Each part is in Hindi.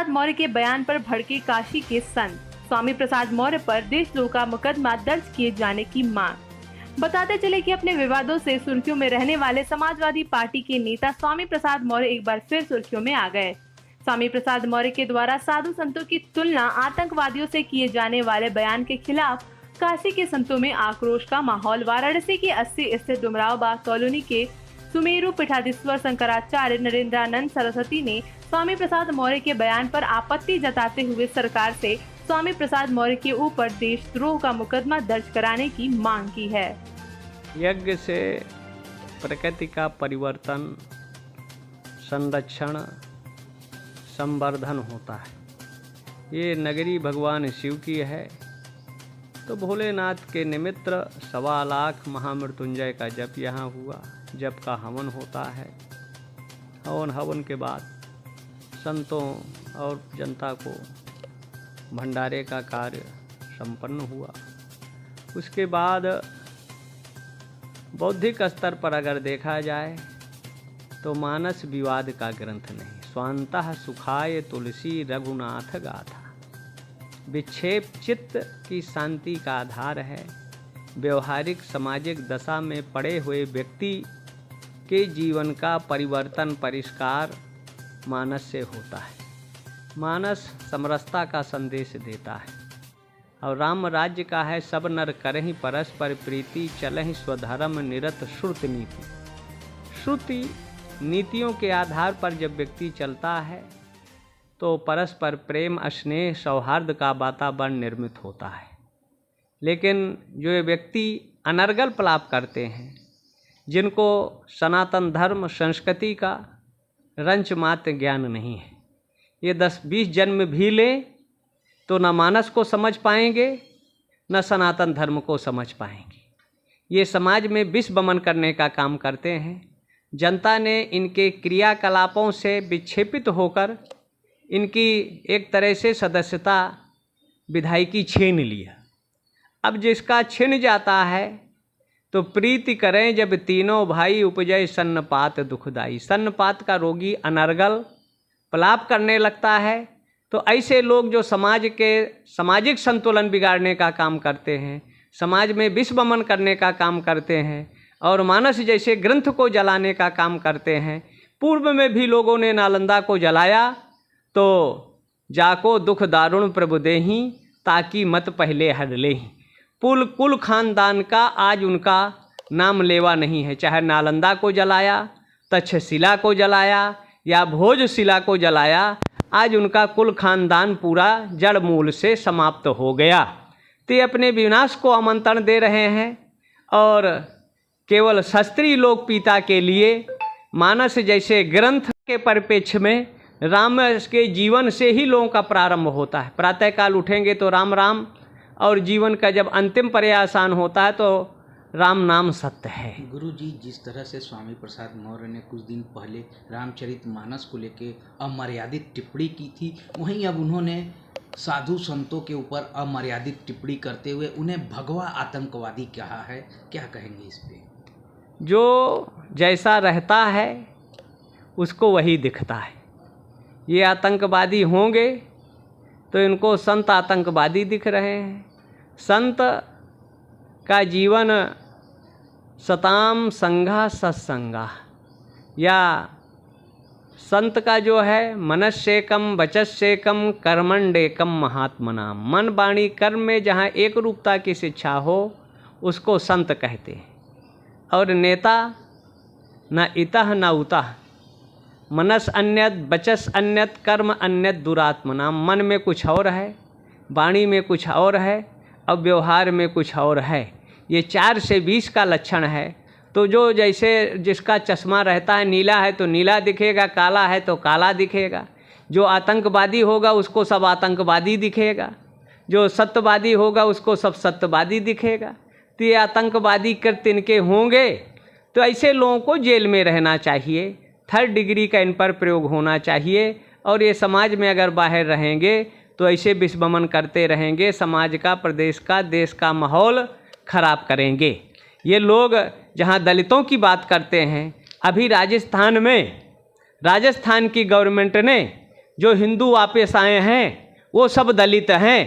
प्रसाद मौर्य के बयान पर भड़के काशी के संत। स्वामी प्रसाद मौर्य पर देशद्रोह का मुकदमा दर्ज किए जाने की मांग। बताते चले कि अपने विवादों से सुर्खियों में रहने वाले समाजवादी पार्टी के नेता स्वामी प्रसाद मौर्य एक बार फिर सुर्खियों में आ गए। स्वामी प्रसाद मौर्य के द्वारा साधु संतों की तुलना आतंकवादियों से किए जाने वाले बयान के खिलाफ काशी के संतों में आक्रोश का माहौल। वाराणसी के 80 स्थित डुमराव बाग कॉलोनी के सुमेरु पीठाधीश्वर शंकराचार्य नरेंद्रानंद सरस्वती ने स्वामी प्रसाद मौर्य के बयान पर आपत्ति जताते हुए सरकार से स्वामी प्रसाद मौर्य के ऊपर देशद्रोह का मुकदमा दर्ज कराने की मांग की है। यज्ञ से प्रकृति का परिवर्तन, संरक्षण, संवर्धन होता है। ये नगरी भगवान शिव की है, तो भोलेनाथ के निमित्त 1.25 लाख महामृत्युंजय का जप यहाँ हुआ। जप का हवन होता है। हवन के बाद संतों और जनता को भंडारे का कार्य संपन्न हुआ। उसके बाद बौद्धिक स्तर पर अगर देखा जाए तो मानस विवाद का ग्रंथ नहीं। स्वांतः सुखाय तुलसी रघुनाथ गाथा। विक्षेप चित्त की शांति का आधार है। व्यवहारिक सामाजिक दशा में पड़े हुए व्यक्ति के जीवन का परिवर्तन परिष्कार मानस से होता है। मानस समरसता का संदेश देता है और राम राज्य का है सब नर करहि परस्पर प्रीति चलहि स्वधर्म निरत श्रुति नीति। श्रुति नीतियों के आधार पर जब व्यक्ति चलता है तो परस्पर प्रेम स्नेह सौहार्द का वातावरण निर्मित होता है। लेकिन जो ये व्यक्ति अनर्गल पलाप करते हैं, जिनको सनातन धर्म संस्कृति का रंच मात्र ज्ञान नहीं है, ये 10-20 जन्म भी ले तो न मानस को समझ पाएंगे न सनातन धर्म को समझ पाएंगे। ये समाज में विष वमन करने का काम करते हैं। जनता ने इनके क्रियाकलापों से विक्षेपित होकर इनकी एक तरह से सदस्यता विधायकी छीन लिया। अब जिसका छिन जाता है तो प्रीति करें जब तीनों भाई उपजय सन्नपात दुखदाई। सन्नपात का रोगी अनर्गल पलाप करने लगता है। तो ऐसे लोग जो समाज के सामाजिक संतुलन बिगाड़ने का काम करते हैं, समाज में विष वमन करने का काम करते हैं और मानस जैसे ग्रंथ को जलाने का काम करते हैं। पूर्व में भी लोगों ने नालंदा को जलाया तो जाको दुख दारुण प्रभु देही ताकि मत पहले हर लेही। कुल खानदान का आज उनका नाम लेवा नहीं है। चाहे नालंदा को जलाया, तक्षशिला को जलाया या भोजशिला को जलाया, आज उनका कुल खानदान पूरा जड़ मूल से समाप्त हो गया। तो ये अपने विनाश को आमंत्रण दे रहे हैं और केवल शास्त्रीय लोक पिता के लिए मानस जैसे ग्रंथ के परिप्रेक्ष्य में राम के जीवन से ही लोगों का प्रारंभ होता है। प्रातःकाल उठेंगे तो राम राम, और जीवन का जब अंतिम पर्यावसान होता है तो राम नाम सत्य है। गुरु जी, जिस तरह से स्वामी प्रसाद मौर्य ने कुछ दिन पहले रामचरितमानस को लेके अमर्यादित टिप्पणी की थी, वहीं अब उन्होंने साधु संतों के ऊपर अमर्यादित टिप्पणी करते हुए उन्हें भगवा आतंकवादी कहा है। क्या कहेंगे इस पे? जो जैसा रहता है उसको वही दिखता है। ये आतंकवादी होंगे तो इनको संत आतंकवादी दिख रहे हैं। संत का जीवन सताम संघा सत्संगा, या संत का जो है मनस्सेकम वचस्सेकम कर्मण्डेकम महात्मना। मन वाणी कर्म में जहाँ एक रूपता की शिक्षा हो उसको संत कहते हैं। और नेता न इतः न उतः, मनस अन्यत वचस अन्यत कर्म अन्यत दुरात्मना। मन में कुछ और है, वाणी में कुछ और है और व्यवहार में कुछ और है। ये 4 से 20 का लक्षण है। तो जो जैसे जिसका चश्मा रहता है नीला है तो नीला दिखेगा, काला है तो काला दिखेगा। जो आतंकवादी होगा उसको सब आतंकवादी दिखेगा, जो सत्यवादी होगा उसको सब सत्यवादी दिखेगा। तो ये आतंकवादी कृत्य इनके होंगे तो ऐसे लोगों को जेल में रहना चाहिए। 3rd डिग्री का इन पर प्रयोग होना चाहिए। और ये समाज में अगर बाहर रहेंगे तो ऐसे विष वमन करते रहेंगे, समाज का, प्रदेश का, देश का माहौल खराब करेंगे। ये लोग जहाँ दलितों की बात करते हैं, अभी राजस्थान की गवर्नमेंट ने जो हिंदू वापस आए हैं वो सब दलित हैं।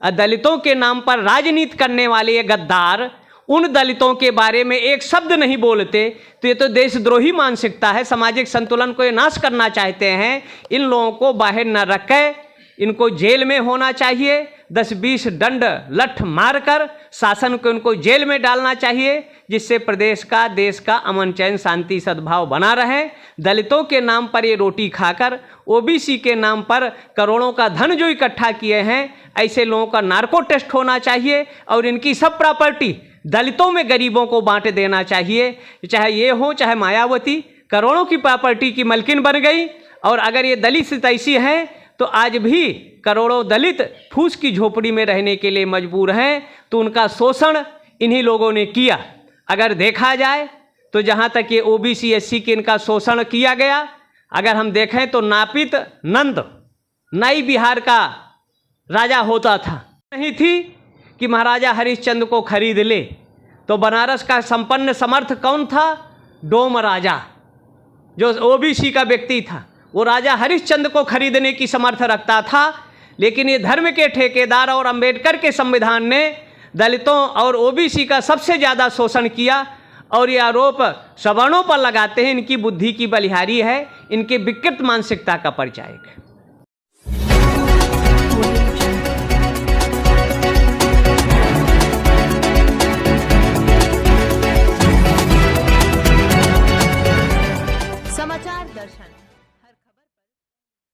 और दलितों के नाम पर राजनीति करने वाले ये गद्दार उन दलितों के बारे में एक शब्द नहीं बोलते, तो ये तो देशद्रोही मानसिकता है। सामाजिक संतुलन को ये नाश करना चाहते हैं। इन लोगों को बाहर न रखें, इनको जेल में होना चाहिए। 10-20 दंड लठ मारकर शासन को इनको जेल में डालना चाहिए, जिससे प्रदेश का, देश का अमन चैन शांति सद्भाव बना रहे। दलितों के नाम पर ये रोटी खाकर, ओबीसी के नाम पर करोड़ों का धन जो इकट्ठा किए हैं, ऐसे लोगों का नार्को टेस्ट होना चाहिए और इनकी सब प्रॉपर्टी दलितों में गरीबों को बांट देना चाहिए। चाहे ये हो चाहे मायावती, करोड़ों की प्रॉपर्टी की मलकिन बन गई। और अगर ये दलित सितैषी हैं तो आज भी करोड़ों दलित फूस की झोपड़ी में रहने के लिए मजबूर हैं। तो उनका शोषण इन्हीं लोगों ने किया। अगर देखा जाए तो जहाँ तक ये ओबीसी एससी के इनका शोषण किया गया, अगर हम देखें तो नापित नंद नई बिहार का राजा होता था, नहीं थी कि महाराजा हरिश्चंद्र को खरीद ले। तो बनारस का संपन्न समर्थ कौन था? डोम राजा, जो ओबीसी का व्यक्ति था। वो राजा हरिश्चंद्र को खरीदने की समर्थ रखता था। लेकिन ये धर्म के ठेकेदार और अंबेडकर के संविधान ने दलितों और ओबीसी का सबसे ज़्यादा शोषण किया। और ये आरोप सवर्णों पर लगाते हैं। इनकी बुद्धि की बलिहारी है, इनके विकृत मानसिकता का परिचायक है।